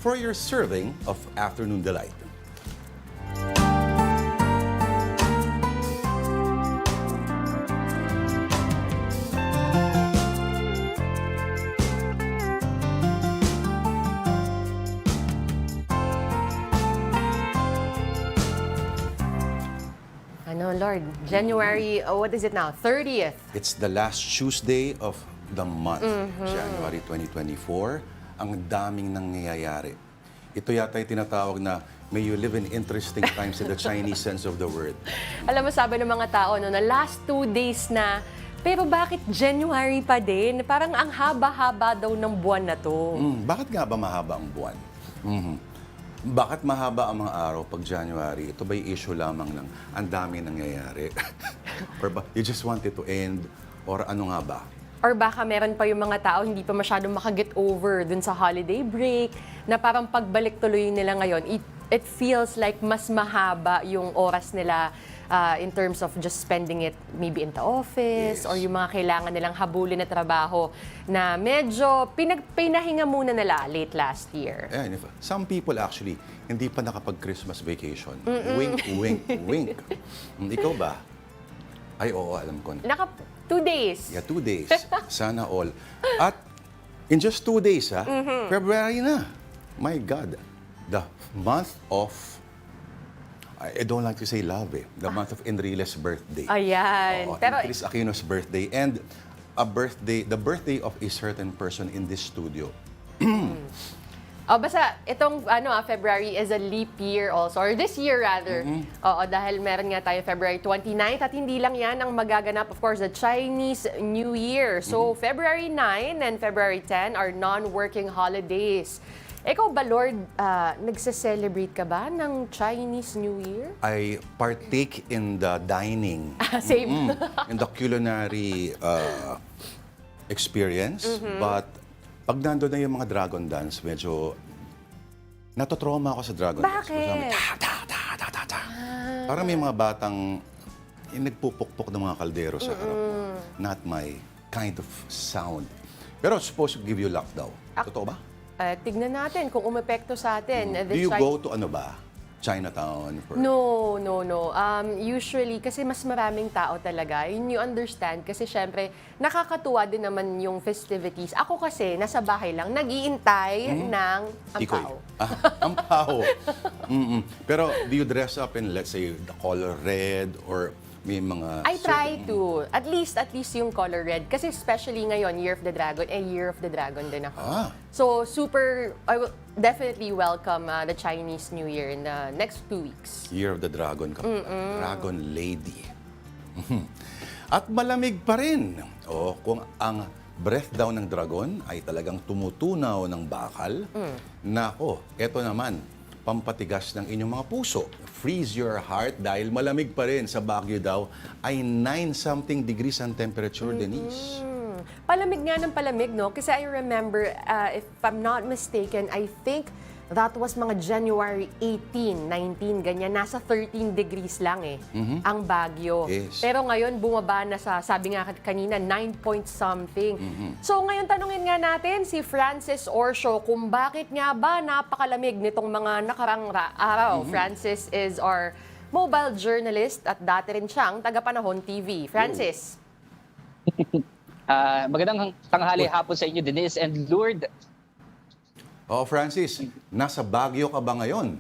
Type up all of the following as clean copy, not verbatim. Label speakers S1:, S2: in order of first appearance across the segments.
S1: for your serving of afternoon delight.
S2: Lord, January, what is it now? 30th.
S1: It's the last Tuesday of the month, January 2024. Ang daming nangyayari. Ito yata yung tinatawag na may you live in interesting times in the Chinese sense of the word.
S2: Alam mo, sabi ng mga tao no, na last 2 days na, pero bakit January pa din? Parang ang haba-haba daw ng buwan na to.
S1: Bakit nga ba mahaba ang buwan? Bakit mahaba ang mga araw pag January? Ito ba'y issue lamang ng ang dami nangyayari? Or ba, you just want it to end? Or ano nga ba?
S2: Or baka meron pa yung mga tao hindi pa masyadong makaget over dun sa holiday break, na parang pagbalik tuloy nila ngayon, it feels like mas mahaba yung oras nila in terms of just spending it maybe in the office, or yung mga kailangan nilang habulin na trabaho na medyo pinahinga muna nila late last year.
S1: And some people actually hindi pa nakapag-Christmas vacation. Wink, wink, wink. Ikaw ba? Ay, oo, alam ko.
S2: 2 days.
S1: Yeah, 2 days. Sana all. At in just 2 days, February na. My God. The month of, I don't like to say love the month of Enrile's birthday.
S2: Ayan.
S1: Pero Chris Aquino's birthday. And the birthday of a certain person in this studio.
S2: Basta itong February is a leap year also, or this year rather. Oo, dahil meron nga tayo February 29th at hindi lang yan ang magaganap, of course, the Chinese New Year. So February 9 and February 10 are non-working holidays. Ikaw ba, Lord, nagse-celebrate ka ba ng Chinese New Year?
S1: I partake in the dining.
S2: Same.
S1: In the culinary experience. But pag nandun na yung mga dragon dance, medyo natotrauma ako sa dragon dance.
S2: Bakit?
S1: Parang may mga batang nagpupukpok ng mga kaldero sa harap ko. Not my kind of sound. Pero it's supposed to give you luck daw. Totoo ba?
S2: Tignan natin kung umepekto sa atin.
S1: Do you go to Chinatown?
S2: No. Usually, kasi mas maraming tao talaga. You understand, kasi syempre, nakakatuwa din naman yung festivities. Ako kasi, nasa bahay lang, nag-iintay ng ampaw.
S1: Ampaw. Pero do you dress up in, let's say, the color red or may mga...
S2: I try to. At least yung color red. Kasi especially ngayon, Year of the Dragon, Year of the Dragon din ako. So, I will definitely welcome the Chinese New Year in the next 2 weeks.
S1: Year of the Dragon ka. Dragon Lady. At malamig pa rin. Kung ang breath daw ng dragon ay talagang tumutunaw ng bakal, nako, eto naman, pampatigas ng inyong mga puso. Freeze your heart dahil malamig pa rin sa Baguio daw ay 9-something degrees ang temperature, Denise.
S2: Palamig nga ng palamig, no? Kasi I remember, if I'm not mistaken, I think that was mga January 18, 19, ganyan. Nasa 13 degrees lang ang Baguio.
S1: Yes.
S2: Pero ngayon, bumaba na sa, sabi nga kanina, 9 point something. So ngayon, tanungin nga natin si Francis Orsio kung bakit nga ba napakalamig nitong mga nakarang araw. Francis is our mobile journalist at dati rin siyang taga-Panahon TV. Francis.
S3: Magandang tanghali hapon sa inyo, Denise and Lourd.
S1: Francis, nasa Baguio ka ba ngayon?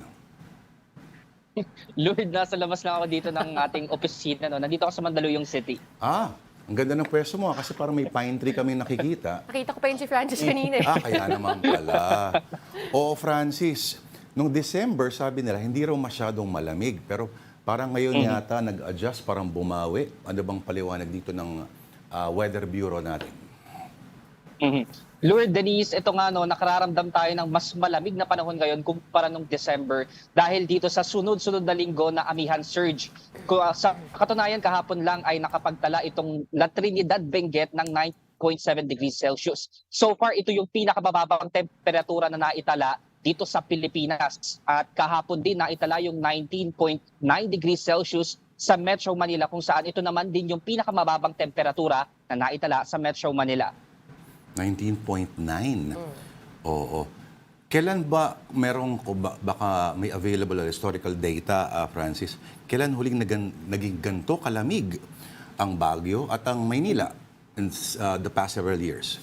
S3: Lourd, nasa labas lang ako dito ng ating opisina. Nandito ako sa Mandaluyong City.
S1: Ang ganda ng pwesto mo kasi parang may pine tree kami nakikita.
S2: Nakita ko pa yun si Francis kanina.
S1: Kaya naman pala. Francis, nung December, sabi nila, hindi raw masyadong malamig. Pero parang ngayon yata nag-adjust, parang bumawi. Ano bang paliwanag dito ng Weather Bureau natin?
S3: Lourd, Denise, ito nga nakararamdam tayo ng mas malamig na panahon ngayon kumpara nung December dahil dito sa sunod-sunod na linggo na amihan surge. Sa katunayan, kahapon lang ay nakapagtala itong La Trinidad Benguet ng 9.7 degrees Celsius. So far, ito yung pinakamababang temperatura na naitala dito sa Pilipinas. At kahapon din naitala yung 19.9 degrees Celsius sa Metro Manila, kung saan ito naman din yung pinakamababang temperatura na naitala sa Metro Manila.
S1: 19.9. Oo. Kailan ba merong, baka may available historical data, Francis, kailan huling naging ganito kalamig ang Baguio at ang Maynila in the past several years?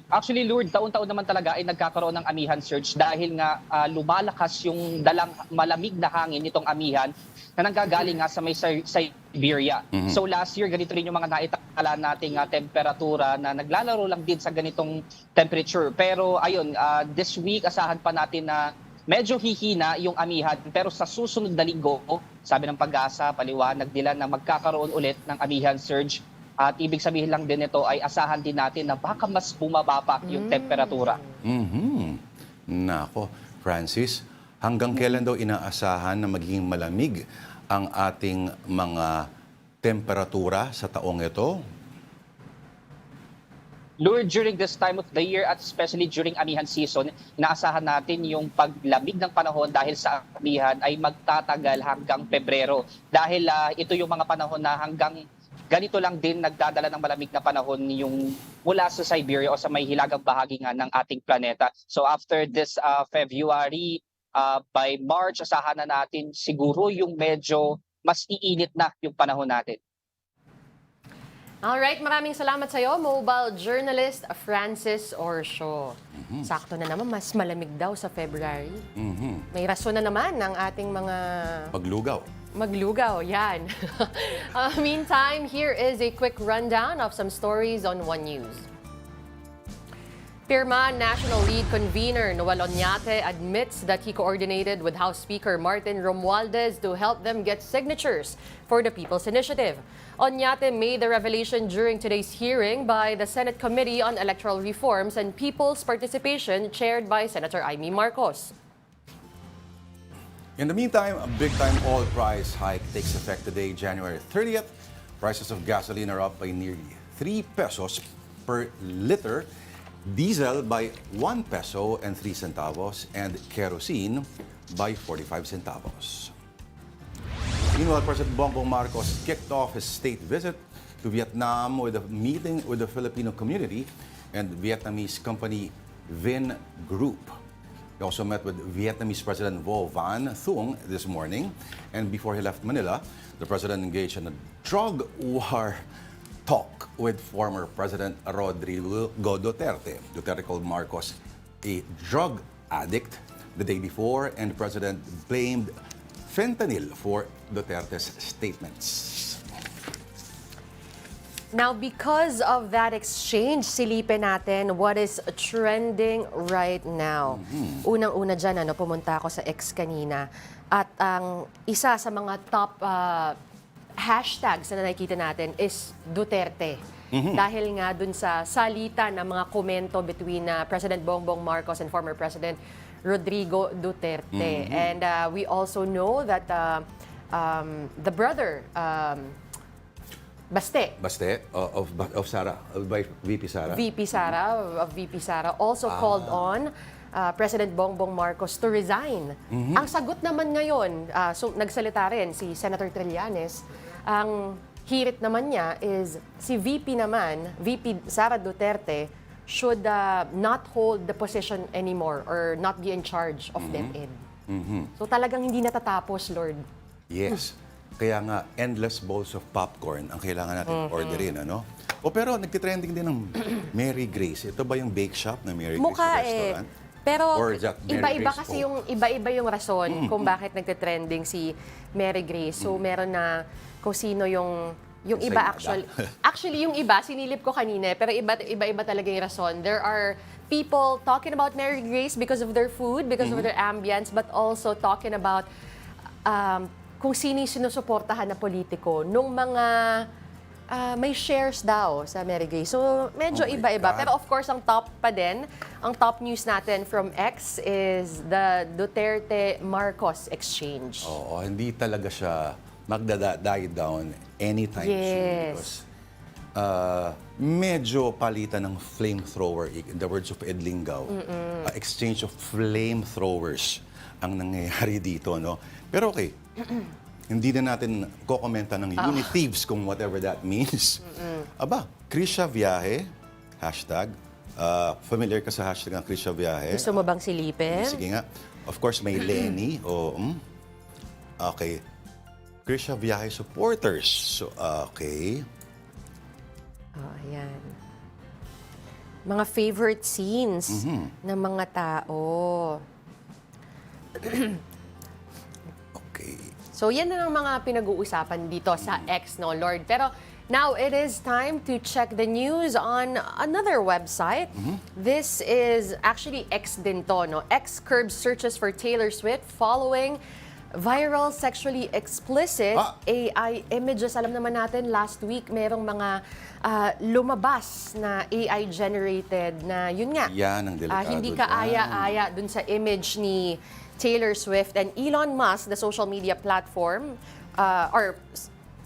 S3: Actually, Lourd, taon-taon naman talaga ay nagkakaroon ng amihan surge dahil nga lumalakas yung dalang malamig na hangin nitong amihan na nanggagaling nga sa may Siberia. So last year, ganito rin yung mga naitala nating temperatura na naglalaro lang din sa ganitong temperature. Pero ayun, this week asahan pa natin na medyo hihina yung amihan. Pero sa susunod na linggo, sabi ng Pag-asa, paliwanag nila na magkakaroon ulit ng amihan surge. At ibig sabihin lang din ito ay asahan din natin na baka mas bumaba pa yung temperatura.
S1: Nako, Francis, hanggang kailan daw inaasahan na magiging malamig ang ating mga temperatura sa taong ito?
S3: Lord, during this time of the year at especially during amihan season, inaasahan natin yung paglamig ng panahon dahil sa amihan ay magtatagal hanggang Pebrero. Dahil ito yung mga panahon na hanggang ganito lang din nagdadala ng malamig na panahon yung mula sa Siberia o sa may hilagang bahagi nga ng ating planeta. So after this February, by March, asahan na natin siguro yung medyo mas iinit na yung panahon natin.
S2: Alright, maraming salamat sa iyo, mobile journalist Francis Orsio. Sakto na naman, mas malamig daw sa February. May rason na naman ng ating mga
S1: Paglugaw.
S2: maglugaw, yan. Meantime, here is a quick rundown of some stories on One News. Pirma National League convener Noel Oñate admits that he coordinated with House Speaker Martin Romualdez to help them get signatures for the People's Initiative. Oñate made the revelation during today's hearing by the Senate Committee on Electoral Reforms and People's Participation chaired by Senator Amy Marcos.
S1: In the meantime, a big-time oil price hike takes effect today, January 30th. Prices of gasoline are up by nearly 3 pesos per liter, diesel by 1 peso and 3 centavos, and kerosene by 45 centavos. Meanwhile, President Bongbong Marcos kicked off his state visit to Vietnam with a meeting with the Filipino community and Vietnamese company Vin Group. He also met with Vietnamese President Vo Van Thuong this morning. And before he left Manila, the president engaged in a drug war talk with former President Rodrigo Duterte. Duterte called Marcos a drug addict the day before, and the president blamed fentanyl for Duterte's statements.
S2: Now, because of that exchange, silipin natin what is trending right now. Unang-una dyan, pumunta ako sa X kanina. At ang isa sa mga top hashtags na nakikita natin is Duterte. Dahil nga dun sa salita ng mga komento between President Bongbong Marcos and former President Rodrigo Duterte. And we also know that the brother, Baste
S1: of Sara, by VP Sara.
S2: VP Sara also called on President Bongbong Marcos to resign. Ang sagot naman ngayon, so nagsalita rin si Senator Trillanes, ang hirit naman niya is si VP Sara Duterte should not hold the position anymore or not be in charge of DepEd. So talagang hindi natatapos, Lord.
S1: Yes. Kaya nga, endless bowls of popcorn ang kailangan natin orderin, ano? O pero, nagtitrending din ng Mary Grace. Ito ba yung bake shop na Mary Grace
S2: Mukha
S1: restaurant?
S2: Pero
S1: Or is that Mary
S2: iba-iba
S1: Grace
S2: kasi
S1: po?
S2: yung iba-iba yung rason kung bakit nagte-trending si Mary Grace. So meron na kung sino yung iba
S1: Ensaymada.
S2: actually yung iba sinilip ko kanina pero iba-iba talaga yung rason. There are people talking about Mary Grace because of their food, because of their ambience, but also talking about kung sino yung sinusuportahan na politiko nung mga may shares daw sa Mary Grace. So, medyo
S1: Oh my
S2: iba-iba.
S1: God.
S2: Pero of course, ang top news natin from X is the Duterte-Marcos exchange.
S1: Oo, hindi talaga siya magda-die down anytime soon.
S2: Yes.
S1: Because medyo palitan ng flamethrower, in the words of Ed Lingaw, exchange of flamethrowers ang nangyayari dito, no? Pero okay, hindi na natin kokomenta ng unithieves kung whatever that means. Aba, Krisha Viaje, hashtag, Familiar ka sa hashtag ng Krisha Viaje?
S2: Gusto mo bang silipin?
S1: Sige nga. Of course, may Lenny. Okay. Krisha Viaje supporters. So, okay.
S2: Oh, ayan. Mga favorite scenes ng mga tao.
S1: Okay.
S2: So, yan na ang mga pinag-uusapan dito sa X, no, Lord. Pero now it is time to check the news on another website. This is actually X din to, no? X curbs searches for Taylor Swift following viral sexually explicit AI images. Alam naman natin, last week, merong mga lumabas na AI-generated na, yun nga,
S1: Yan ang delikado
S2: hindi
S1: dyan.
S2: kaaya-aya dun sa image ni Taylor Swift. And Elon Musk, the social media platform, or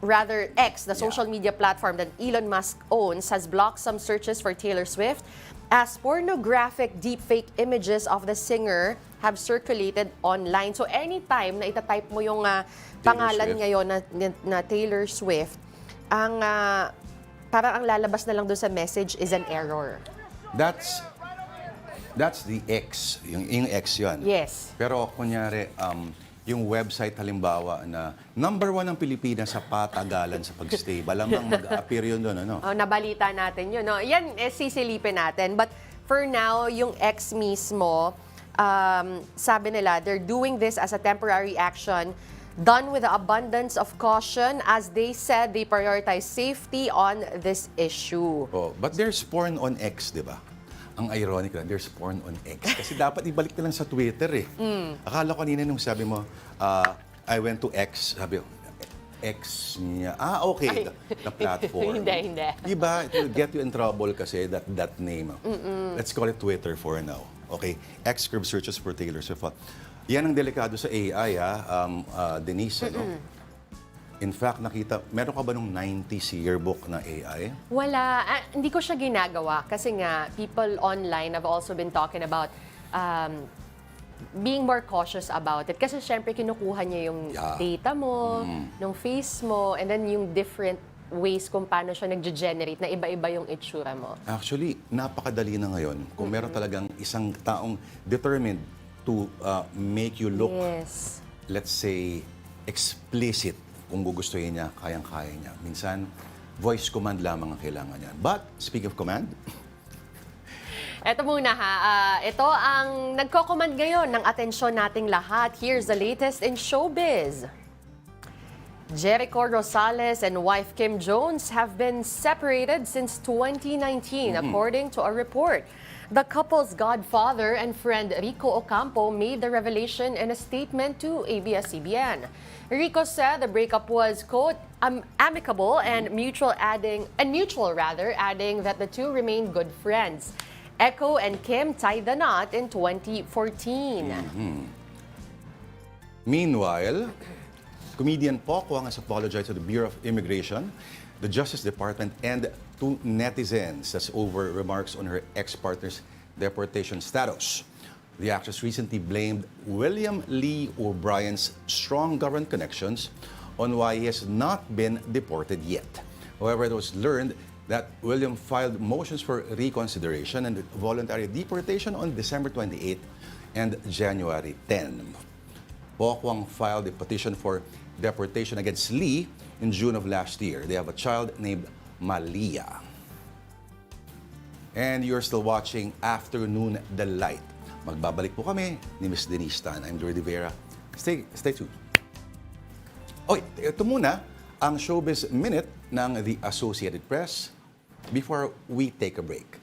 S2: rather X, the social media platform that Elon Musk owns, has blocked some searches for Taylor Swift as pornographic deepfake images of the singer have circulated online. So anytime na itatype mo yung pangalan
S1: Swift.
S2: ngayon na Taylor Swift, ang parang ang lalabas na lang doon sa message is an error.
S1: That's the X. Yung X yun.
S2: Yes.
S1: Pero kunyari, yung website halimbawa na number 1 ng Pilipinas sa patagalan sa pagstay, malamang mag-appear yun doon, ano?
S2: Oh, nabalita natin yun. No? Yan, sisilipin natin. But for now, yung X mismo, sabi nila, they're doing this as a temporary action done with the abundance of caution. As they said, they prioritize safety on this issue.
S1: Oh, but there's porn on X, di ba? Ang ironic lang, there's porn on X. Kasi dapat ibalik na lang sa Twitter eh. Akala ko kanina nung sabi mo, I went to X, sabi ko, X niya. Okay, the platform.
S2: Hindi.
S1: Diba? It will get you in trouble kasi that name. Let's call it Twitter for now. Okay? X curb searches for Taylor Swift. Yan ang delikado sa AI, Denise, ano? In fact, meron ka ba nung 90s yearbook na AI?
S2: Wala. Hindi ko siya ginagawa kasi nga, people online have also been talking about being more cautious about it. Kasi syempre, kinukuha niya yung data mo, yung face mo, and then yung different ways kung paano siya nag-generate na iba-iba yung itsura mo.
S1: Actually, napakadali na ngayon. Kung meron talagang isang taong determined to make you look,
S2: Yes.
S1: let's say, explicit, kung gugustuhin niya, kayang-kaya niya. Minsan, voice command lamang ang kailangan niya. But, speaking of command,
S2: Eto muna ha, ito ang nagko-command ngayon ng atensyon nating lahat. Here's the latest in showbiz. Jericho Rosales and wife Kim Jones have been separated since 2019, according to a report. The couple's godfather and friend Rico Ocampo made the revelation in a statement to ABS-CBN. Rico said the breakup was, quote, amicable and mutual, adding that the two remained good friends. Echo and Kim tied the knot in 2014.
S1: meanwhile, comedian Pokwang has apologized to the Bureau of Immigration, the Justice Department, and to netizens. That's over remarks on her ex-partner's deportation status. The actress recently blamed William Lee O'Brien's strong government connections on why he has not been deported yet. However, it was learned that William filed motions for reconsideration and voluntary deportation on December 28 and January 10. Pokwang filed a petition for deportation against Lee in June of last year. They have a child named Malia. And you're still watching Afternoon Delight. Magbabalik po kami ni Miss Denise Tan. I'm Lourd Veyra. Stay tuned. Okay, ito muna ang Showbiz Minute ng The Associated Press before we take a break.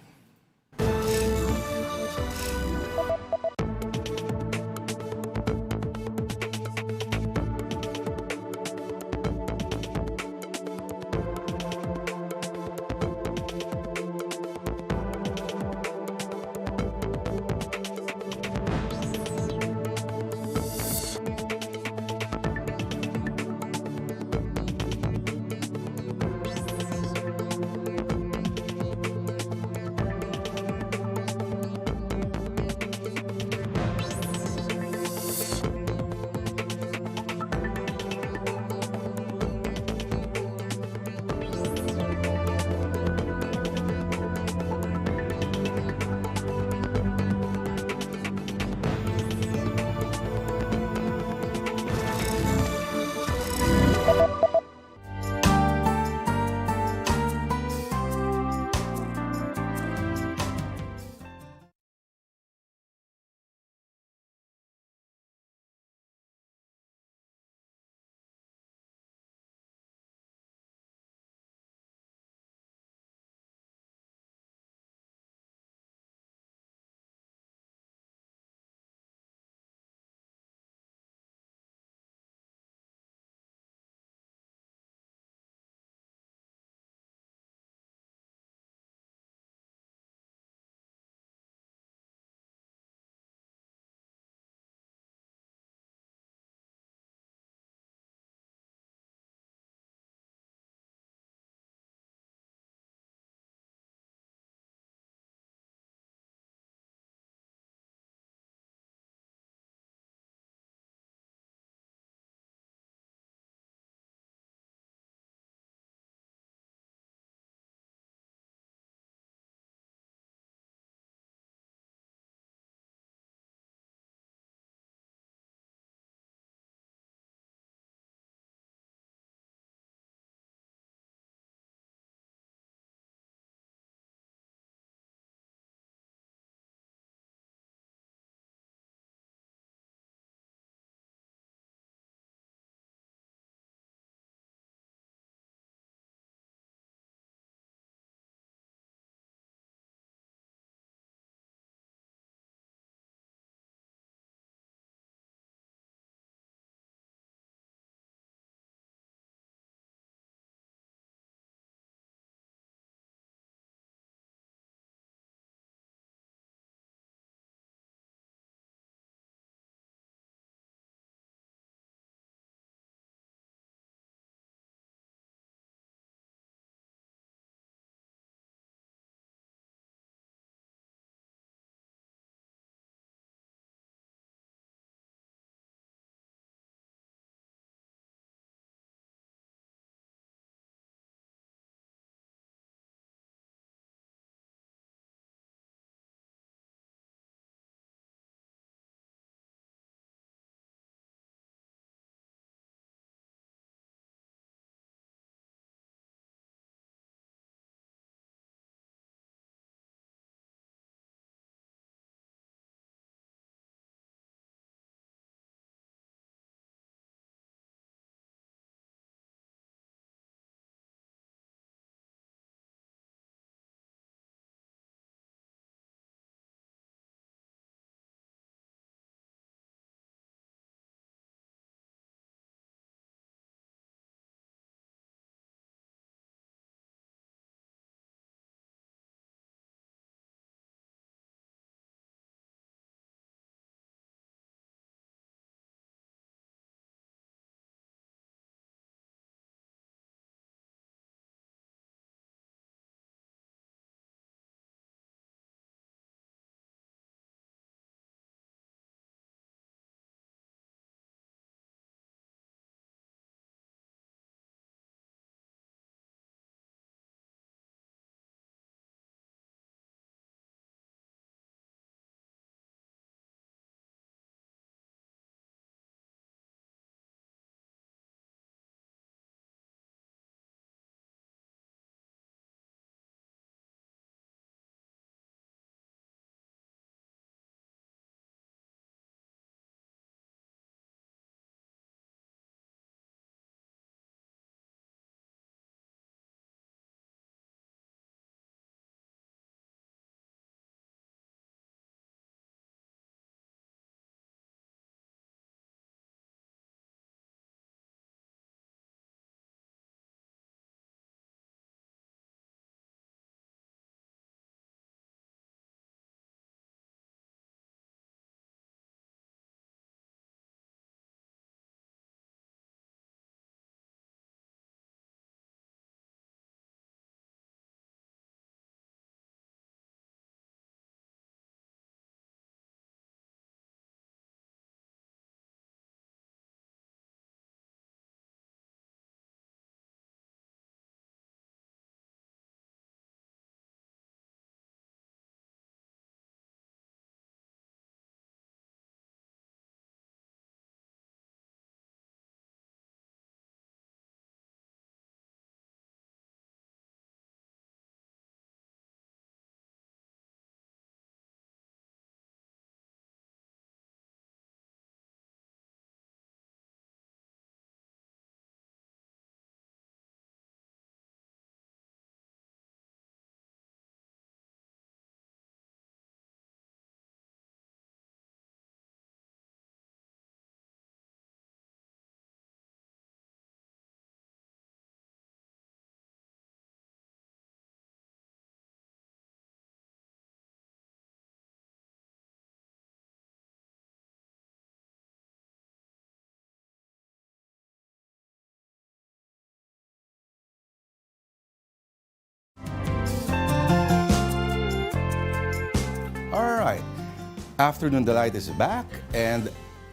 S1: Afternoon Delight is back, and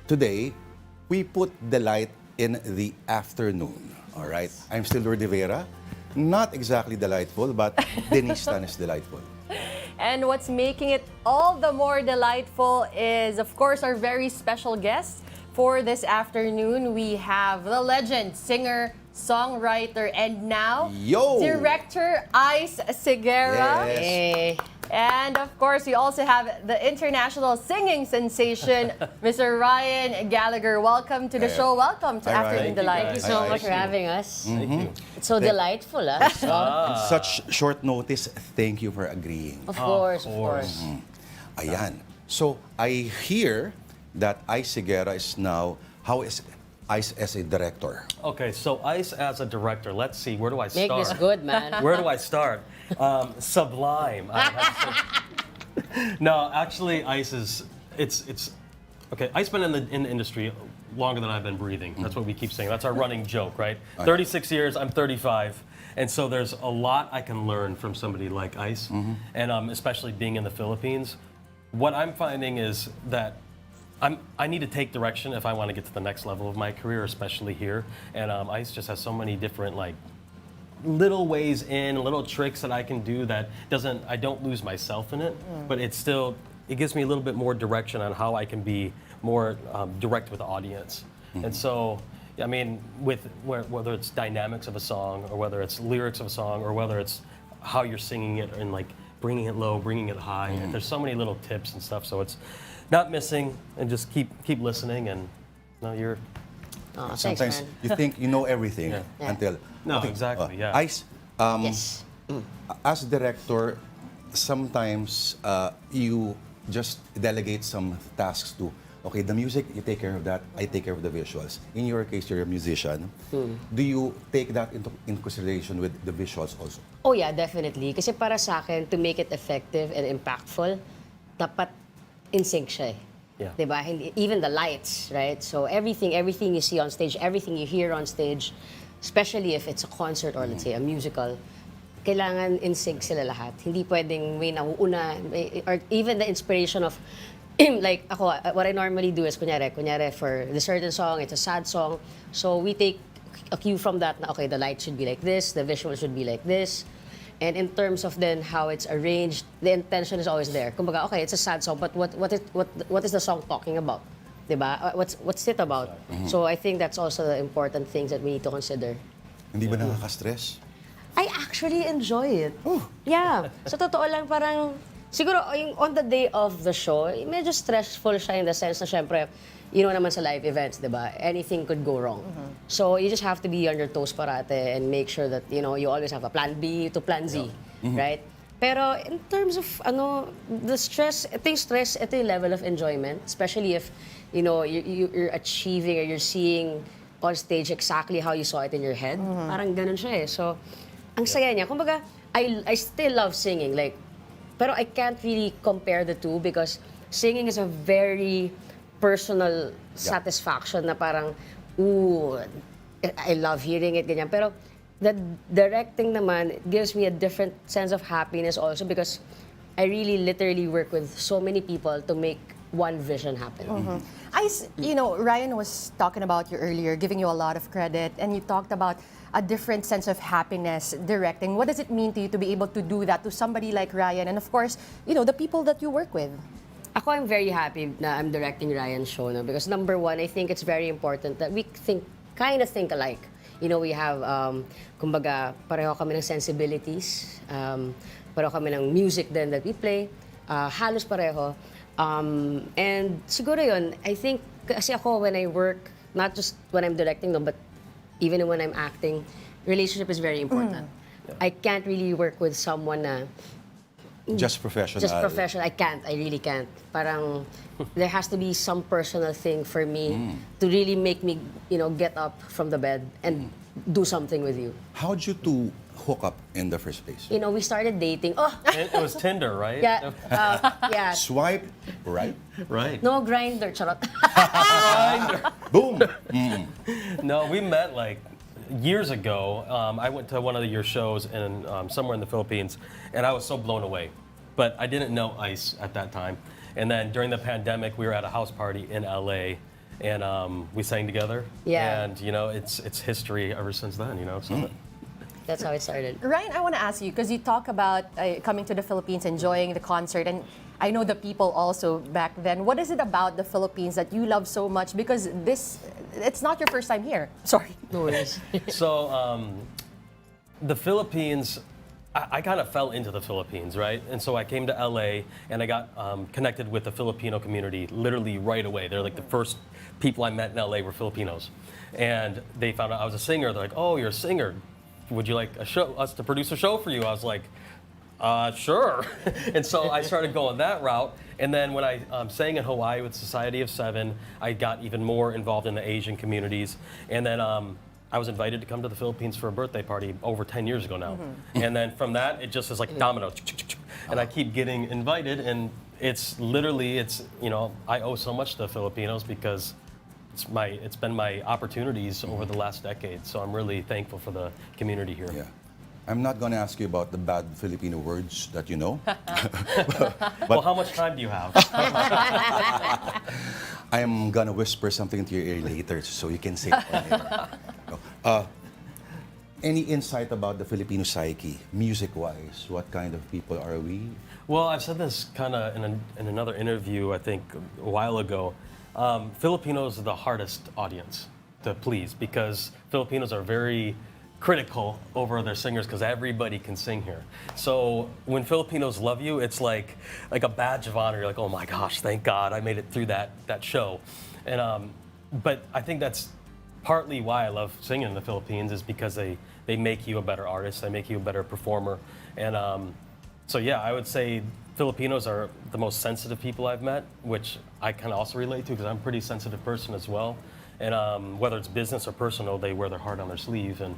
S1: today we put delight in the afternoon. All right, I'm still Lourd Veyra. Not exactly delightful, but Denise is delightful.
S2: And what's making it all the more delightful is, of course, our very special guest for this afternoon. We have the legend, singer, songwriter, and now director Ice Seguerra.
S1: Yes.
S2: Hey. And of course, we also have the international singing sensation, Mr. Ryan Gallagher. Welcome to the show. Welcome to
S1: Hi,
S2: Afternoon
S1: Ryan.
S2: Delight.
S4: Thank you so much for having us.
S1: Mm-hmm.
S4: Thank you. It's so delightful, ah.
S1: On such short notice, thank you for agreeing.
S4: Of course, of course.
S1: Ayan. So, I hear that Ice Seguerra is now, how is Ice as a director?
S5: Okay, so Ice as a director, let's see, where do I
S4: Make
S5: start?
S4: this good, man.
S5: Where do I start? Sublime. I have to say. No, actually, Ice is, it's, okay, Ice been in the industry longer than I've been breathing. That's what we keep saying. That's our running joke, right? 36 years, I'm 35. And so there's a lot I can learn from somebody like Ice, and especially being in the Philippines. What I'm finding is that I need to take direction if I want to get to the next level of my career, especially here. And Ice just has so many different like little ways in, little tricks that I can do that I don't lose myself in it, but it gives me a little bit more direction on how I can be more direct with the audience. And so, I mean, whether it's dynamics of a song, or whether it's lyrics of a song, or whether it's how you're singing it and like bringing it low, bringing it high, and there's so many little tips and stuff. So it's not missing, and just keep listening, and you're.
S4: Oh, thanks,
S1: Sometimes
S4: man.
S1: you think you know everything
S5: Yeah.
S1: until...
S5: No, exactly, yeah.
S1: Ice,
S4: Yes.
S1: as director, sometimes you just delegate some tasks to, okay, the music, you take care of that, I take care of the visuals. In your case, you're a musician. Do you take that in consideration with the visuals also?
S4: Oh yeah, definitely. Kasi para sa akin, to make it effective and impactful, dapat in sync siya eh.
S5: Yeah.
S4: Diba? Even the lights, right? So everything you see on stage, everything you hear on stage, especially if it's a concert or let's say a musical, kailangan in sync sila lahat. Hindi pwedeng may nauuna, or even the inspiration of, like ako, what I normally do is, kunyari for the certain song, it's a sad song, so we take a cue from that na, okay, the light should be like this, the visual should be like this. And in terms of then how it's arranged, the intention is always there. Kumbaga, okay, it's a sad song, but what is the song talking about? Diba? What's it about? So I think that's also the important things that we need to consider.
S1: Hindi ba nakaka-stress?
S4: I actually enjoy it. Yeah. So totoo lang, parang siguro yung on the day of the show, medyo stressful siya in the sense na syempre, you know naman sa live events, di ba? Anything could go wrong. So you just have to be on your toes parate and make sure that, you know, you always have a plan B to plan Z, right? Pero in terms of, the stress, ito yung level of enjoyment, especially if, you know, you're achieving or you're seeing on stage exactly how you saw it in your head. Parang ganun siya eh. So, ang saya niya. Kumbaga, I still love singing, like, pero I can't really compare the two because singing is a very personal satisfaction na parang, ooh, I love hearing it, ganyan. Pero the directing naman, it gives me a different sense of happiness also because I really literally work with so many people to make one vision happen.
S2: You know, Ryan was talking about you earlier, giving you a lot of credit, and you talked about a different sense of happiness directing. What does it mean to you to be able to do that to somebody like Ryan and, of course, you know, the people that you work with?
S4: Ako, I'm very happy na I'm directing Ryan's show, no? Because number one, I think it's very important that we kind of think alike. You know, we have, kumbaga, pareho kami ng sensibilities, pareho kami ng music din that we play, halos pareho. And siguro yun, I think, kasi ako when I work, not just when I'm directing, no, but even when I'm acting, relationship is very important. I can't really work with someone na
S1: Just professional.
S4: I really can't. Parang there has to be some personal thing for me to really make me, you know, get up from the bed and do something with you.
S1: How'd you two hook up in the first place?
S4: You know, we started dating. Oh,
S5: It was Tinder, right?
S4: yeah, yeah.
S1: Swipe, right?
S5: Right.
S4: No grinder, charot.
S1: Boom!
S5: No, we met like years ago. I went to one of your shows in somewhere in the Philippines, and I was so blown away. But I didn't know Ice at that time. And then during the pandemic, we were at a house party in LA, and we sang together.
S4: Yeah.
S5: And you know, it's history ever since then. You know, so.
S4: That's how it started.
S2: Ryan, I want to ask you, because you talk about coming to the Philippines, enjoying the concert, and I know the people also back then. What is it about the Philippines that you love so much? Because it's not your first time here. Sorry.
S4: No worries.
S5: So the Philippines, I kind of fell into the Philippines, right? And so I came to LA and I got connected with the Filipino community literally right away. They're like the first people I met in LA were Filipinos. And they found out I was a singer. They're like, oh, you're a singer. Would you like us to produce a show for you? I was like, sure. And so I started going that route. And then when I sang in Hawaii with Society of Seven, I got even more involved in the Asian communities. And then I was invited to come to the Philippines for a birthday party over 10 years ago now. And then from that, it just is like domino. And I keep getting invited. And it's literally, you know, I owe so much to the Filipinos because it's been my opportunities over the last decade. So I'm really thankful for the community here.
S1: Yeah. I'm not going to ask you about the bad Filipino words that you know.
S5: Well, how much time do you have?
S1: I am going to whisper something into your ear later so you can say it on air. Any insight about the Filipino psyche, music-wise? What kind of people are we?
S5: Well, I've said this kind of in another interview, I think, a while ago. Filipinos are the hardest audience to please because Filipinos are very critical over their singers because everybody can sing here. So when Filipinos love you, it's like a badge of honor. You're like, oh my gosh, thank God I made it through that show. And but I think that's partly why I love singing in the Philippines is because they make you a better artist, they make you a better performer. And so yeah, I would say Filipinos are the most sensitive people I've met, which I can also relate to because I'm a pretty sensitive person as well. And whether it's business or personal, they wear their heart on their sleeve. And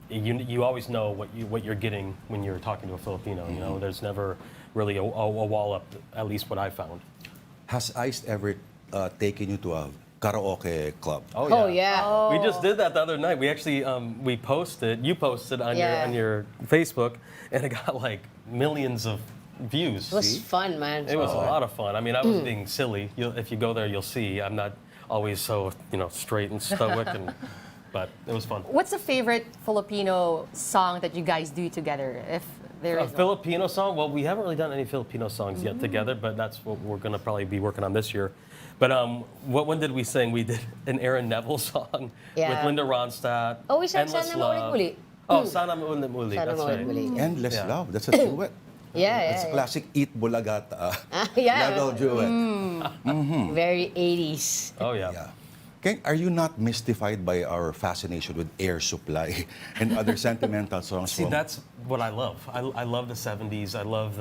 S5: you always know what you're getting when you're talking to a Filipino. You know, there's never really a wall up, at least what I found.
S1: Has ICE ever taken you to a karaoke club?
S4: Oh, yeah.
S5: We just did that the other night. We actually you posted on
S4: Yeah.
S5: your Facebook, and it got like millions of views.
S4: It was fun, man.
S5: It was a lot of fun. I mean, I was being silly. If you go there, you'll see. I'm not always so straight and stoic, but it was fun.
S2: What's a favorite Filipino song that you guys do together? If there
S5: A
S2: is
S5: Filipino song? Well, we haven't really done any Filipino songs yet together, but that's what we're going to probably be working on this year. But when did we sing? We did an Aaron Neville song with
S4: Yeah.
S5: Linda Ronstadt.
S4: Oh, we sang
S5: Endless
S4: Sana
S5: Love.
S4: Maulit Muli.
S5: Oh, Sana Maulit Muli.
S4: Sana
S5: That's
S4: Maulit
S5: right.
S4: Muli.
S1: Endless
S5: Yeah.
S1: Love. That's a duet.
S4: Yeah,
S1: It's
S4: yeah.
S1: classic Eat Bulaga
S4: Yeah.
S1: level duet.
S4: Very 80s.
S5: Oh, yeah.
S1: Yeah. Okay, are you not mystified by our fascination with Air Supply and other sentimental songs?
S5: See,
S1: from-
S5: that's what I love. I love the 70s. I love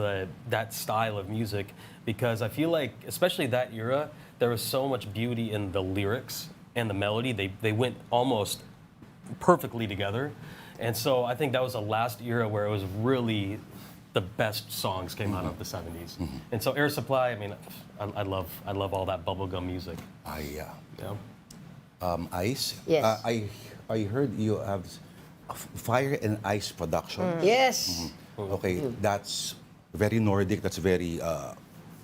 S5: that style of music because I feel like, especially that era, there was so much beauty in the lyrics and the melody. They went almost perfectly together. And so I think that was the last era where it was really the best songs came out of the 70s. And so Air Supply, I mean, I love all that bubblegum music.
S1: Yeah.
S5: Yeah.
S1: Ice?
S4: Yes.
S1: I heard you have Fire and Ice production.
S4: Yes.
S1: Okay, that's very Nordic, that's very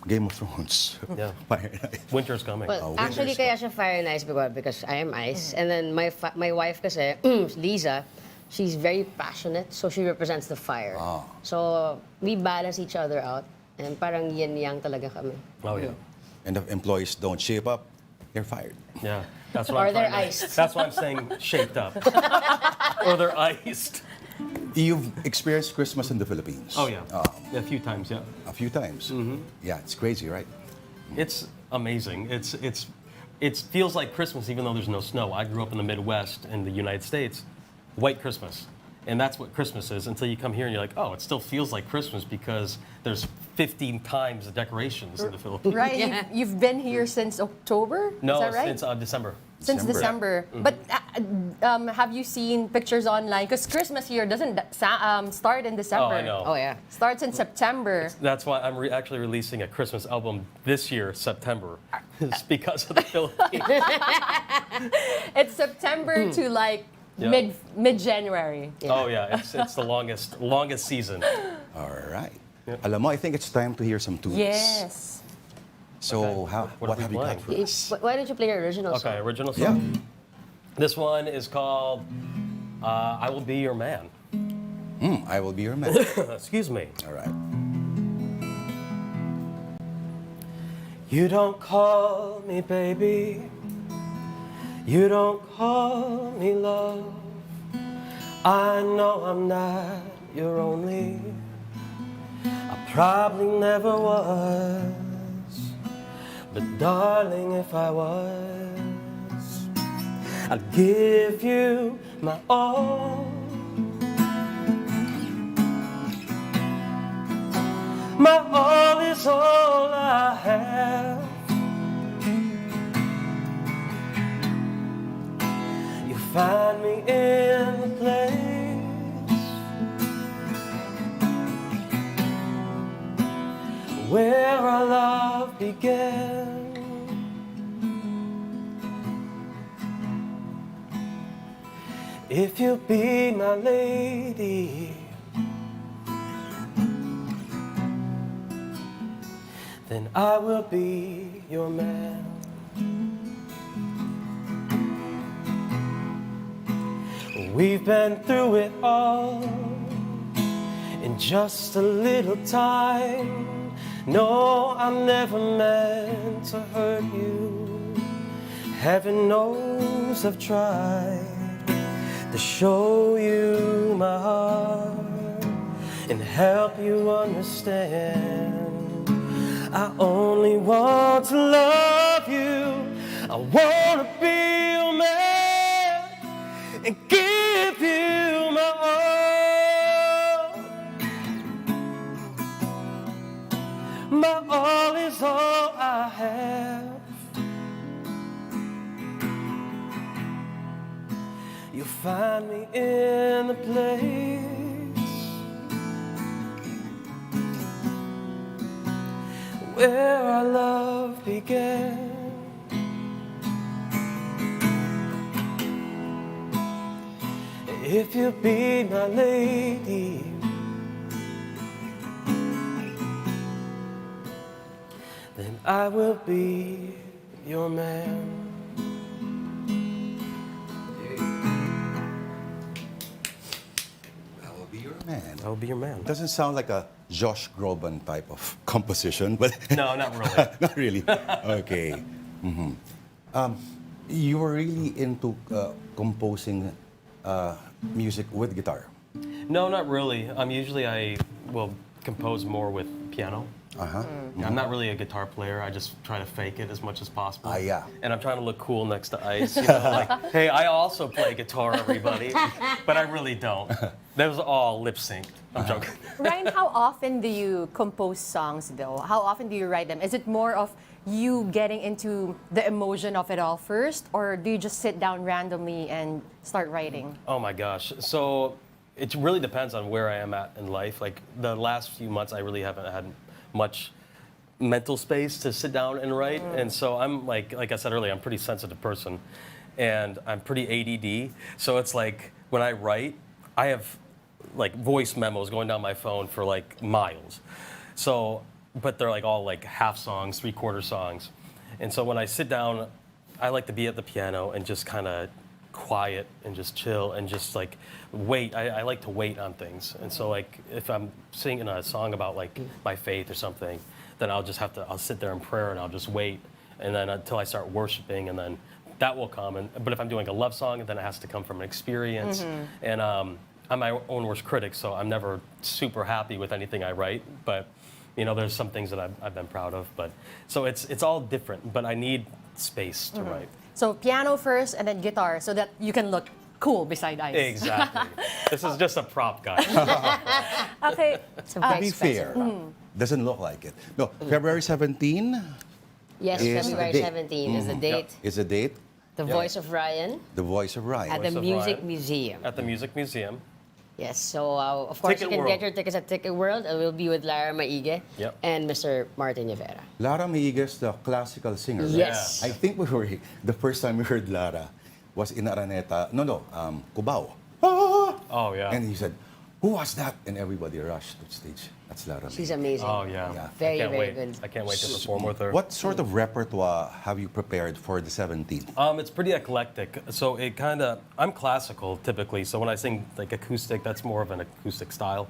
S1: Game of Thrones.
S5: Yeah.
S1: Fire and Ice.
S5: Winter's coming.
S4: Well,
S1: winter
S4: actually,
S1: is
S4: kaya siya Fire and Ice because I am Ice. And then my wife kasi, Lisa, she's very passionate, so she represents the fire. So we balance each other out. And parang yin-yang talaga kami.
S5: Oh, yeah.
S1: And if employees don't shape up, you're fired.
S5: Yeah. That's what
S4: Or
S5: I'm
S4: they're
S5: trying
S4: iced.
S5: That's why I'm saying shaped up. Or they're iced.
S1: You've experienced Christmas in the Philippines.
S5: Oh, yeah. A few times, yeah.
S1: A few times. Yeah, it's crazy, right?
S5: It's amazing. It feels like Christmas even though there's no snow. I grew up in the Midwest in the United States. White Christmas. And that's what Christmas is until you come here and you're like, oh, it still feels like Christmas because there's 15 times the decorations in the Philippines.
S2: right?
S4: Yeah.
S2: You've been here since October?
S5: No,
S2: is that right?
S5: since December.
S2: Since December. But have you seen pictures online? Because Christmas here doesn't start in December.
S5: Oh, I know.
S4: Oh, yeah.
S2: Starts in September.
S5: That's why I'm actually releasing a Christmas album this year, September. It's because of the Philippines.
S2: It's September to like
S5: Yeah.
S2: mid-January.
S5: Oh yeah, it's the longest season.
S1: All right. Alam mo, I think it's time to hear some tunes.
S2: Yes.
S1: So
S5: What are
S1: what
S5: we
S1: have you got
S5: playing?
S1: for us?
S4: Why don't you play your original song?
S5: Okay, original
S1: Yeah.
S5: song. This one is called "I Will Be Your Man."
S1: I will be your man.
S5: Excuse me.
S1: All right.
S5: You don't call me baby. You don't call me love. I know I'm not your only. I probably never was. But darling, if I was, I'd give you my all. My all is all I have. You find me in the place where our love began. If you'll be my lady, then I will be your man. We've been through it all in just a little time. No, I'm never meant to hurt you. Heaven knows I've tried to show you my heart and help you understand. I only want to love you. I want to be your man and give you my all. My all is all I have. You'll find me in the place where our love began. If you'll be my lady, then I will be your man.
S1: I will be your man.
S5: I will be your man.
S1: Doesn't sound like a Josh Groban type of composition, but
S5: No, not really.
S1: not really. Okay. You were really into composing music with guitar.
S5: No, not really. Usually I will compose more with piano. I'm not really a guitar player. I just try to fake it as much as possible.
S1: Yeah.
S5: And I'm trying to look cool next to Ice. You know, like, hey, I also play guitar, everybody. But I really don't. That was all lip synced. I'm joking.
S2: Ryan, how often do you compose songs though? How often do you write them? Is it more of you getting into the emotion of it all first, or do you just sit down randomly and start writing?
S5: Oh my gosh. So it really depends on where I am at in life. Like the last few months, I really haven't had much mental space to sit down and write. And so I'm like I said earlier, I'm a pretty sensitive person and I'm pretty ADD. So it's like when I write, I have like voice memos going down my phone for like miles. So, but they're like all like half songs, 3/4 songs. And so when I sit down, I like to be at the piano and just kind of quiet and just chill and just like wait. I like to wait on things. And so like if I'm singing a song about like my faith or something, then I'll sit there in prayer and I'll just wait. And then until I start worshiping, and then that will come. But if I'm doing a love song, then it has to come from an experience. And I'm my own worst critic, so I'm never super happy with anything I write. But you know, there's some things that I've been proud of. But so it's all different. But I need space to write.
S2: So piano first and then guitar so that you can look cool beside Ice.
S5: Exactly. This is just a prop, guys.
S2: Okay.
S4: It's a
S1: To
S4: very
S1: be fair, doesn't look like it. No, February 17
S4: Yes,
S1: is
S4: February
S1: the date.
S4: 17 is the date.
S1: is the date,
S4: The Voice of Ryan
S1: the voice of
S4: at
S1: Ryan.
S4: the
S5: Voice of
S4: Music
S5: Ryan.
S4: Museum.
S5: At the Music Museum.
S4: Yes, so of course
S5: Ticket
S4: you can
S5: World.
S4: get your tickets at Ticket World. And we'll be with Lara Maige
S5: Yep.
S4: and Mr. Martin Veyra.
S1: Lara Meiges, the classical singer. right?
S4: Yes.
S1: I think the first time we heard Lara was in Araneta, Cubao. Ah!
S5: Oh, yeah.
S1: And he said, Who was that? And everybody rushed to the stage. That's Lara.
S4: She's amazing.
S5: Oh yeah.
S1: Yeah.
S4: Very,
S5: I can't
S4: very
S5: wait.
S4: good.
S5: I can't wait to perform with her.
S1: What sort of repertoire have you prepared for the 17th?
S5: It's pretty eclectic. So it kind of, I'm classical typically. So when I sing like acoustic, that's more of an acoustic style.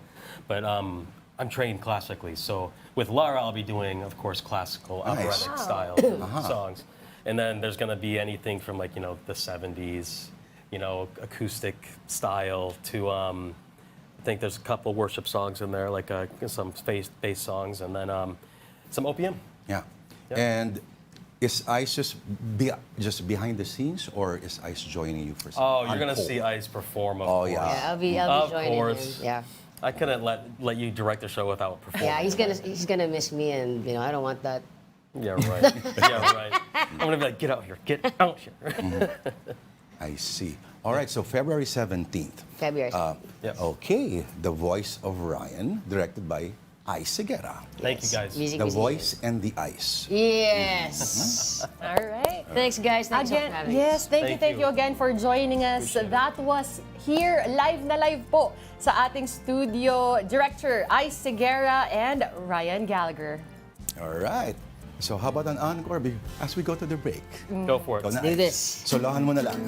S5: But I'm trained classically. So with Lara, I'll be doing, of course, classical
S1: Nice.
S5: operatic style songs. And then there's going to be anything from like, the 70s, acoustic style to, I think there's a couple worship songs in there, like some bass songs, and then some OPM.
S1: Yeah.
S5: Yeah.
S1: And is Ice just behind the scenes, or is Ice joining you for some
S5: Oh, you're gonna
S1: encore?
S5: see Ice perform. Of
S1: Oh,
S5: course.
S1: yeah.
S4: Yeah, I'll be
S5: Of
S4: joining
S5: course.
S4: him. Yeah.
S5: I couldn't let you direct the show without performing.
S4: Yeah, he's gonna miss me, and I don't want that.
S5: Yeah, right. Yeah, right. I'm gonna be like, get out here, get out here.
S1: I see. All right, so February 17th.
S4: February.
S5: Yes.
S1: Okay, The Voice of Ryan, directed by Ice Seguerra.
S5: Thank you guys.
S4: Music,
S1: The
S4: music.
S1: Voice and the Ice.
S4: Yes.
S2: All right.
S4: Thanks, guys. Thanks
S2: Again,
S4: for having
S2: yes,
S4: us.
S2: thank
S5: Thank
S2: you
S5: you.
S2: again for joining us.
S5: Appreciate it.
S2: That was here, live na live po sa ating studio, Director Ice Seguerra and Ryan Gallagher.
S1: All right. So how about an encore as we go to the break?
S5: Go for it.
S1: Ikaw na,
S4: do
S1: Ice.
S4: this.
S1: Solohan mo na lang.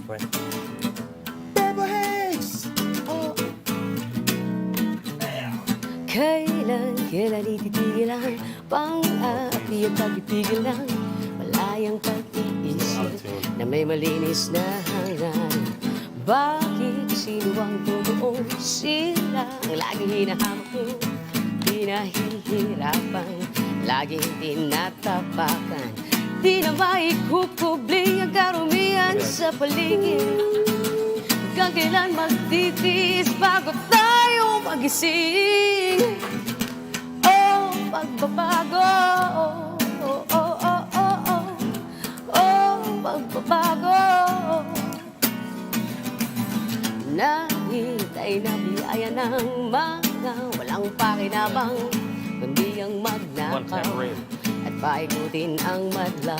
S5: Wait.
S1: Purple Haze!
S4: Kailan ititigilan pang-api at pag-itigil lang malayang pag-iisip na may malinis na hangarin. Bakit sino ang totoo? Sila ang laging hinahamok ko, pinahihirapan, laging tinatapakan. Di na maikukubli ang karumihan sa paligid. Hanggang kailan magtitiis bago tayo magising? Oh, pagbabago. Oh, oh, oh, oh, oh. Oh, pagbabago. Nahintay na biyaya ng mga walang pakinabang, kundi ang
S5: One
S4: magnakaw
S5: tambourine.
S4: at paikutin ang madla.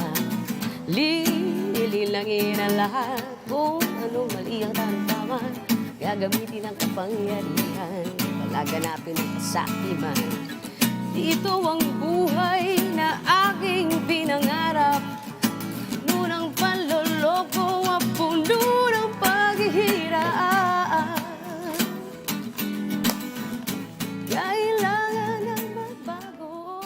S4: Lililangin ang lahat kung anong mali ang tamtaman. Kaya gamitin ang kapangyarihan, palaganapin ang kasakiman. Dito ang buhay na aking pinangarap. Ngunang panloloko ang puno ng paghihirap. Kailangan ng magbago.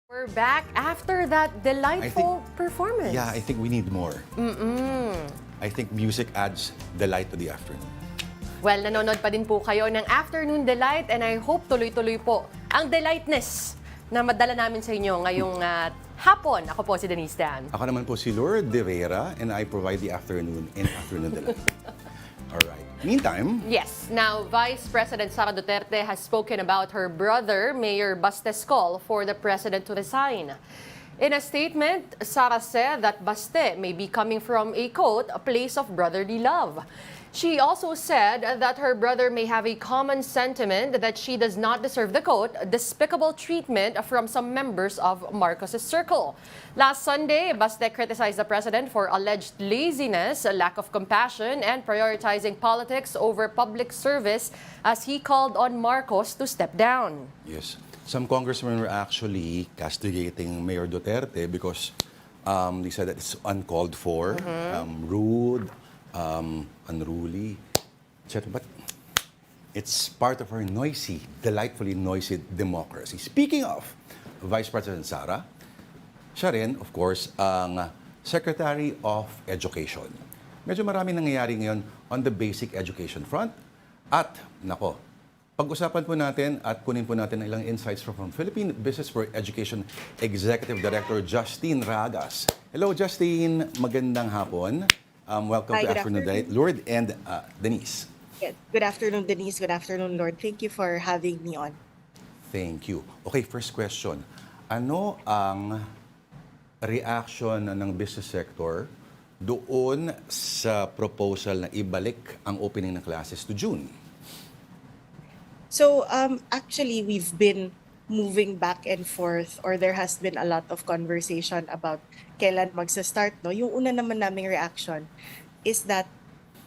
S2: We're back after that delightful performance.
S1: Yeah, I think we need more. I think music adds delight to the afternoon.
S2: Well, nanonood pa din po kayo ng Afternoon Delight and I hope tuloy-tuloy po ang delightness na madala namin sa inyo ngayong hapon. Ako po si Denise Dan.
S1: Ako naman po si Lourd de Veyra and I provide the afternoon in Afternoon Delight. All right. Meantime,
S2: Yes. Now, Vice President Sara Duterte has spoken about her brother, Mayor Baste's call for the president to resign. In a statement, Sara said that Baste may be coming from a, quote, a place of brotherly love. She also said that her brother may have a common sentiment that she does not deserve the, quote, despicable treatment from some members of Marcos's circle. Last Sunday, Baste criticized the president for alleged laziness, a lack of compassion, and prioritizing politics over public service as he called on Marcos to step down.
S1: yes, some congressmen were actually castigating Mayor Duterte because they said that it's uncalled for, rude, unruly, etc. But it's part of our noisy, delightfully noisy democracy. Speaking of Vice President Sara, siya rin, of course, ang Secretary of Education. Medyo marami nangyayari ngayon on the basic education front. At, nako, pag-usapan po natin at kunin po natin ang ilang insights from Philippine Business for Education Executive Director Justinee Raagas. Hello, Justine. Magandang hapon. Welcome
S6: Hi,
S1: to
S6: good
S1: Afternoon Delight. Lourd and Denise.
S6: Yes. Good afternoon, Denise. Good afternoon, Lord. Thank you for having me on.
S1: Thank you. Okay, first question. Ano ang reaction ng business sector doon sa proposal na ibalik ang opening ng classes to June?
S6: So, actually, we've been moving back and forth, or there has been a lot of conversation about kailan magsa-start, no? Yung una naman naming reaction is that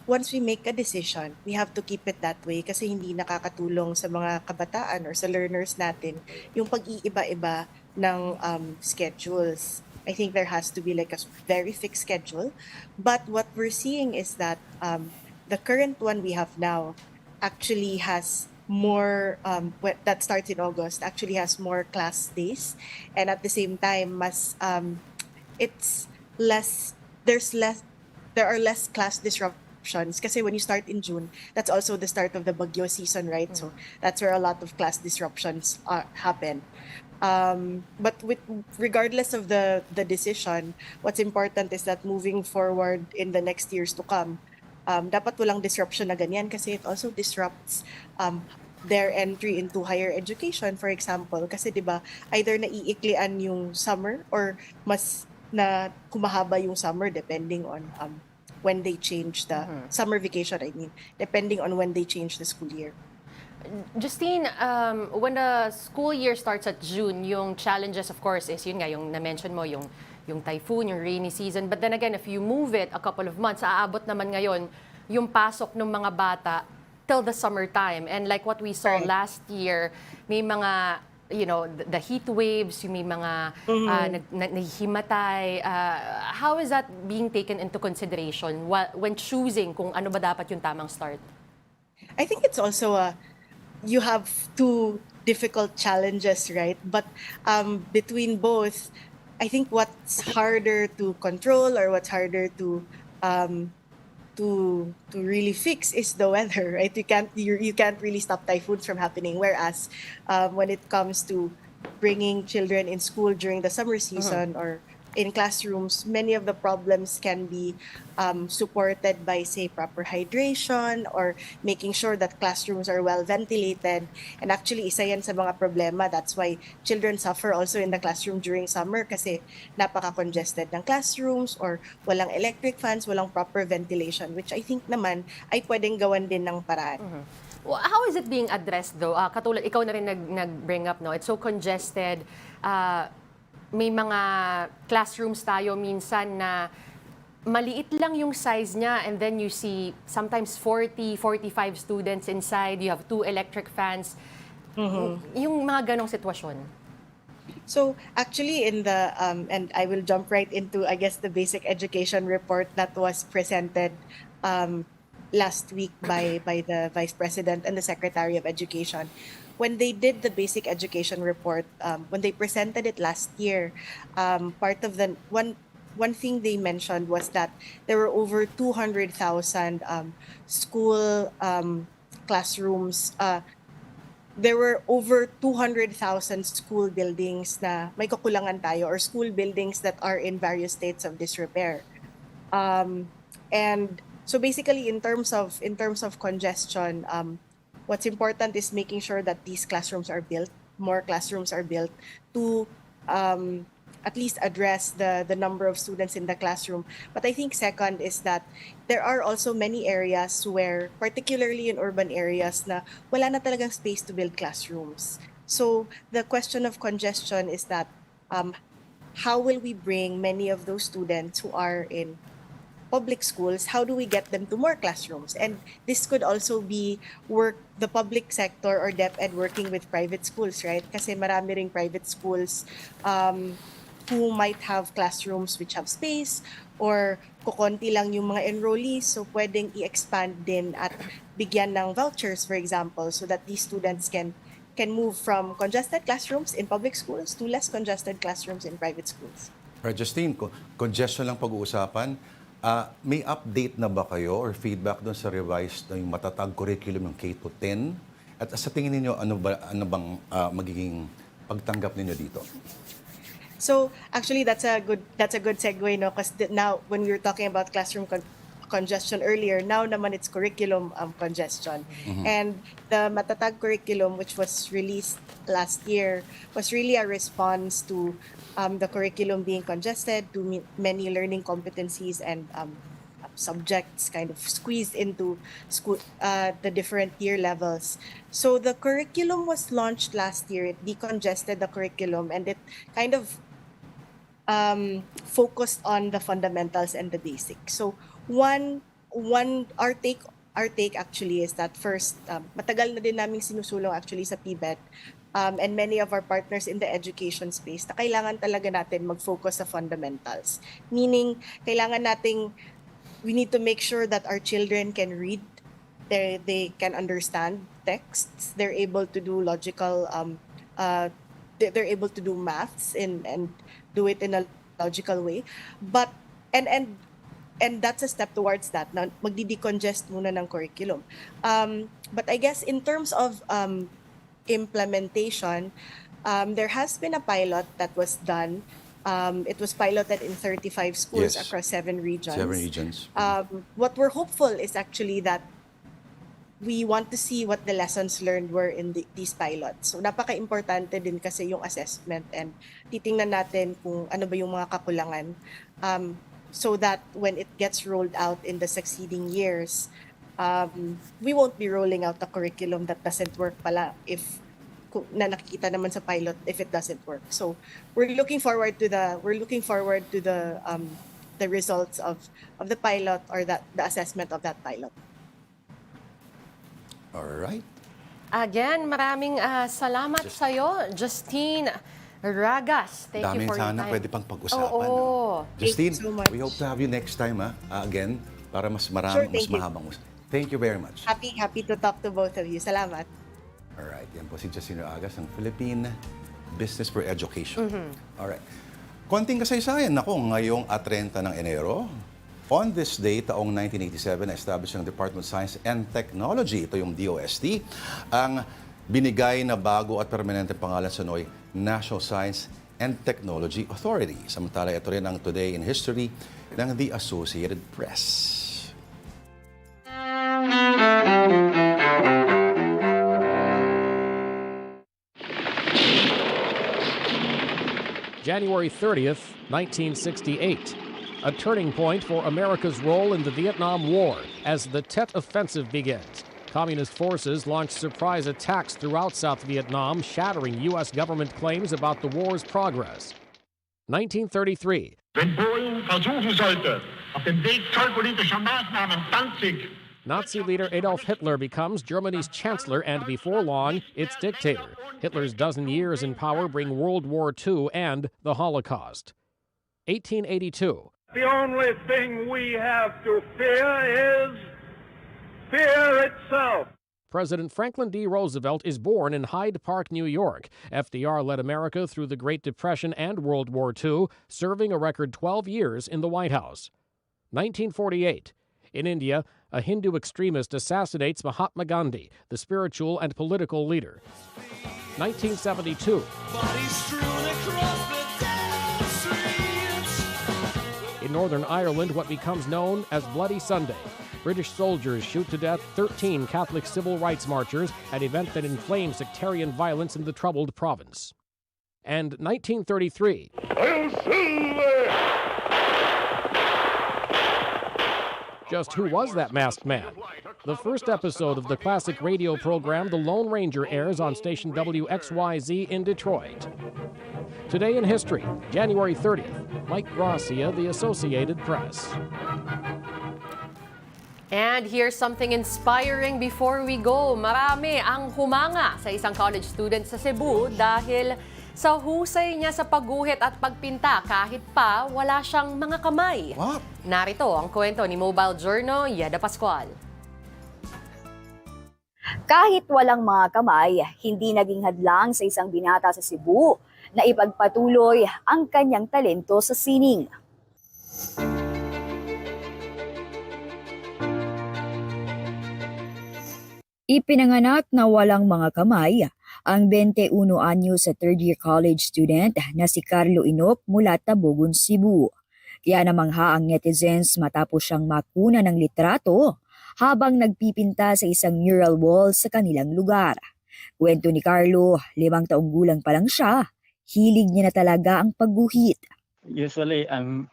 S6: once we make a decision, we have to keep it that way kasi hindi nakakatulong sa mga kabataan or sa learners natin yung pag-iiba-iba ng schedules. I think there has to be like a very fixed schedule. But what we're seeing is that the current one we have now actually has more, that starts in August, actually has more class days. And at the same time, it's less, there are less class disruptions. Kasi when you start in June, that's also the start of the Bagyo season, right? So that's where a lot of class disruptions happen. But regardless of the decision, what's important is that moving forward in the next years to come, dapat walang disruption na ganyan kasi it also disrupts their entry into higher education, for example. Kasi di ba either naiiklian yung summer or mas na kumahaba yung summer depending on when they change the summer vacation, I mean, depending on when they change the school year.
S2: Justine, when the school year starts at June, yung challenges, of course, is yun nga, yung na-mention mo, yung typhoon, yung rainy season. But then again, if you move it a couple of months, aabot naman ngayon yung pasok ng mga bata till the summertime. And like what we saw
S6: Right.
S2: last year, may mga, you know, the heat waves, yung may mga nahihimatay. How is that being taken into consideration when choosing kung ano ba dapat yung tamang start?
S6: I think it's also you have two difficult challenges, right? But between both, I think what's harder to control or what's harder to really fix is the weather, right? You can't really stop typhoons from happening. Whereas when it comes to bringing children in school during the summer season or in classrooms, many of the problems can be supported by, say, proper hydration or making sure that classrooms are well ventilated. And actually, isa yan sa mga problema. That's why children suffer also in the classroom during summer kasi napaka-congested ng classrooms or walang electric fans, walang proper ventilation, which I think naman ay pwedeng gawan din ng paraan.
S2: Well, how is it being addressed though? Katulad, ikaw na rin nag-bring up, no? It's so congested. May mga classrooms tayo minsan na maliit lang yung size niya and then you see sometimes 40, 45 students inside. You have 2 electric fans. Yung mga ganong sitwasyon.
S6: So actually in the, and I will jump right into, I guess, the basic education report that was presented last week by the Vice President and the Secretary of Education. when they did the basic education report, when they presented it last year, part of the one thing they mentioned was that there were over 200,000 school classrooms. There were over 200,000 school buildings na may kakulangan tayo, or school buildings that are in various states of disrepair. And so basically, in terms of congestion, what's important is making sure that these classrooms are built, more classrooms are built to at least address the number of students in the classroom. But I think second is that there are also many areas where, particularly in urban areas, na wala na talagang space to build classrooms. So the question of congestion is that how will we bring many of those students who are in public schools, how do we get them to more classrooms? And this could also be the public sector or DepEd working with private schools, right? Kasi marami ring private schools who might have classrooms which have space, or kukonti lang yung mga enrollees, so pwedeng i-expand din at bigyan ng vouchers, for example, so that these students can move from congested classrooms in public schools to less congested classrooms in private schools.
S1: Justine, congestion lang pag-uusapan. May update na ba kayo or feedback doon sa revised na yung matatag curriculum ng K-10? At sa tingin ninyo, ano bang magiging pagtanggap ninyo dito?
S6: So actually, that's a good segue, no? Because now when we were talking about classroom congestion earlier, now naman it's curriculum congestion. And the Matatag curriculum, which was released last year, was really a response to the curriculum being congested, to many learning competencies and subjects kind of squeezed into school, the different year levels. So the curriculum was launched last year. It decongested the curriculum, and it kind of focused on the fundamentals and the basics. So our take actually is that first, matagal na din naming sinusulong actually sa PBED, and many of our partners in the education space, na kailangan talaga natin mag-focus sa fundamentals. Meaning, we need to make sure that our children can read, they can understand texts, they're able to do logical, they're able to do maths and do it in a logical way. But and that's a step towards that. Now, magdi-decongest muna ng curriculum. But I guess in terms of implementation, there has been a pilot that was done. It was piloted in 35 schools across 7 regions.
S1: 7 regions.
S6: What we're hopeful is actually that we want to see what the lessons learned were in these pilots. So napaka-importante din kasi yung assessment, and titingnan natin kung ano ba yung mga kakulangan, so that when it gets rolled out in the succeeding years, we won't be rolling out a curriculum that doesn't work pala na nakikita naman sa pilot if it doesn't work. So we're looking forward to the results of the pilot, or the assessment of that pilot.
S1: All right.
S2: Again, maraming salamat sa'yo, Justinee Raagas. Thank you for your time.
S1: Sana pwede pang pag-usapan.
S2: Oo.
S1: No? Justine,
S6: Thank you so much.
S1: we hope to have you next time again, para mas
S6: Sure,
S1: mas
S6: thank you.
S1: mahabang usapan. Thank you very much.
S6: Happy to talk to both of you. Salamat.
S1: Alright, yan po si Justinee Raagas ng Philippine Business for Education. Alright. Konting kasaysayan ako ngayong 30 ng Enero. On this day, taong 1987, na-establish ng Department of Science and Technology, ito yung DOST, ang binigay na bago at permanente pangalan sa NOY, National Science and Technology Authority. Samantala, ito rin ang Today in History ng The Associated Press.
S7: January 30th, 1968. A turning point for America's role in the Vietnam War as the Tet Offensive begins. Communist forces launched surprise attacks throughout South Vietnam, shattering U.S. government claims about the war's progress. 1933.
S8: Wenn Polen versuchen sollte, auf dem Weg zollpolitischer Maßnahmen Danzig.
S7: Nazi leader Adolf Hitler becomes Germany's chancellor and, before long, its dictator. Hitler's dozen years in power bring World War II and the Holocaust. 1882.
S8: The only thing we have to fear is fear itself.
S7: President Franklin D. Roosevelt is born in Hyde Park, New York. FDR led America through the Great Depression and World War II, serving a record 12 years in the White House. 1948. In India, a Hindu extremist assassinates Mahatma Gandhi, the spiritual and political leader. 1972. In Northern Ireland, what becomes known as Bloody Sunday. British soldiers shoot to death 13 Catholic civil rights marchers, an event that inflamed sectarian violence in the troubled province. And 1933. Just who was that masked man? The first episode of the classic radio program The Lone Ranger airs on station WXYZ in Detroit. Today in history, January 30th, Mike Gracia, The Associated Press.
S2: And here's something inspiring before we go. Marami ang humanga sa isang college student sa Cebu dahil sa husay niya sa pagguhit at pagpinta kahit pa wala siyang mga kamay.
S1: What?
S2: Narito ang kwento ni Mobile Journal, Yeda Pascual.
S9: Kahit walang mga kamay, hindi naging hadlang sa isang binata sa Cebu na ipagpatuloy ang kanyang talento sa sining. Ipinanganak na walang mga kamay ang 21 anyo sa third-year college student na si Carlo Inop mula Tabogon, Cebu. Kaya namangha ang netizens matapos siyang makuna ng litrato habang nagpipinta sa isang mural wall sa kanilang lugar. Kwento ni Carlo, 5 taong gulang pa lang siya, hilig niya na talaga ang pagguhit.
S10: Usually, I'm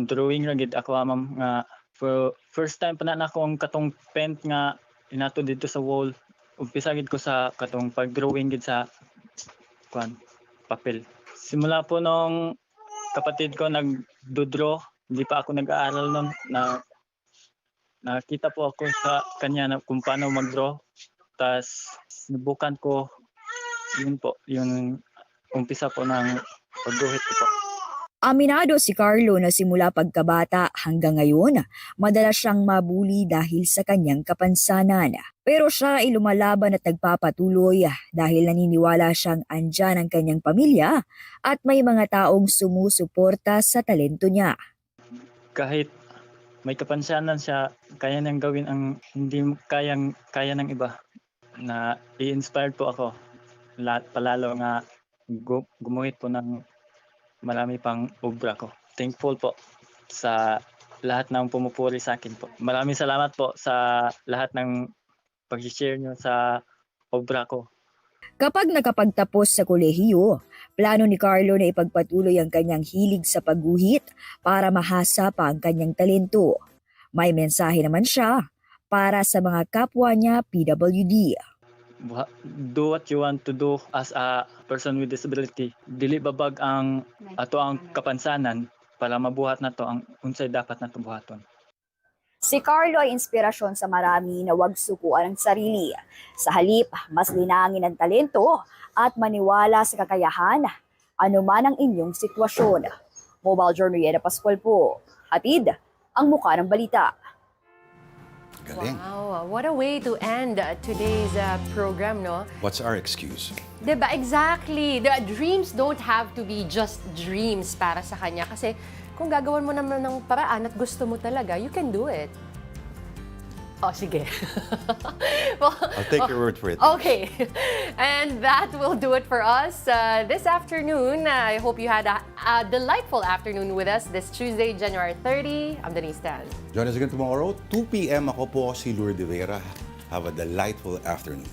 S10: drawing ragid ako ma'am nga for first time pa na akong katong paint nga inato dito sa wall. Umpisa gid ko sa katong pag-drawing gid sa papel. Simula po nung kapatid ko nagdodraw, hindi pa ako nag-aaral noon na nakita po ako sa kanya na kung paano mag-draw. Tas sinubukan ko yun po, yung umpisa po ng pagguhit ko po.
S9: Aminado si Carlo na simula pagkabata hanggang ngayon, madalas siyang mabuli dahil sa kanyang kapansanan. Pero siya ay lumalaban at nagpapatuloy dahil naniniwala siyang andyan ang kanyang pamilya at may mga taong sumusuporta sa talento niya.
S10: Kahit may kapansanan siya, kaya niyang gawin ang hindi kaya ng iba. Na i-inspired po ako. Palalo nga gumuhit po ng marami pang obra ko. Thankful po sa lahat ng pumupuri sa akin po. Maraming salamat po sa lahat ng pag-share nyo sa obra ko.
S9: Kapag nakapagtapos sa kolehiyo, plano ni Carlo na ipagpatuloy ang kanyang hilig sa pagguhit para mahasa pa ang kanyang talento. May mensahe naman siya para sa mga kapwa niya PWD.
S10: Do what you want to do as a person with disability. Dili babag ang ato ang kapansanan para mabuhat na to ang unsay dapat na to buhaton.
S9: Si Carlo ay inspirasyon sa marami na huwag sukuan ang sarili. Sa halip, mas linangin ang talento at maniwala sa kakayahan, anuman ang inyong sitwasyon. Mobile Journal Yeda Pascual po. Hatid ang mukha ng balita.
S1: Galing.
S2: Wow, what a way to end today's program, no?
S1: What's our excuse?
S2: Diba? Exactly. The dreams don't have to be just dreams para sa kanya. Kasi kung gagawan mo naman ng paraan at gusto mo talaga, you can do it. Oh, sige. Well,
S1: I'll take your word for it.
S2: Okay. And that will do it for us this afternoon. I hope you had a delightful afternoon with us this Tuesday, January 30. I'm Denise.
S1: Join us again tomorrow, 2 p.m. Ako po si Lourd Veyra. Have a delightful afternoon.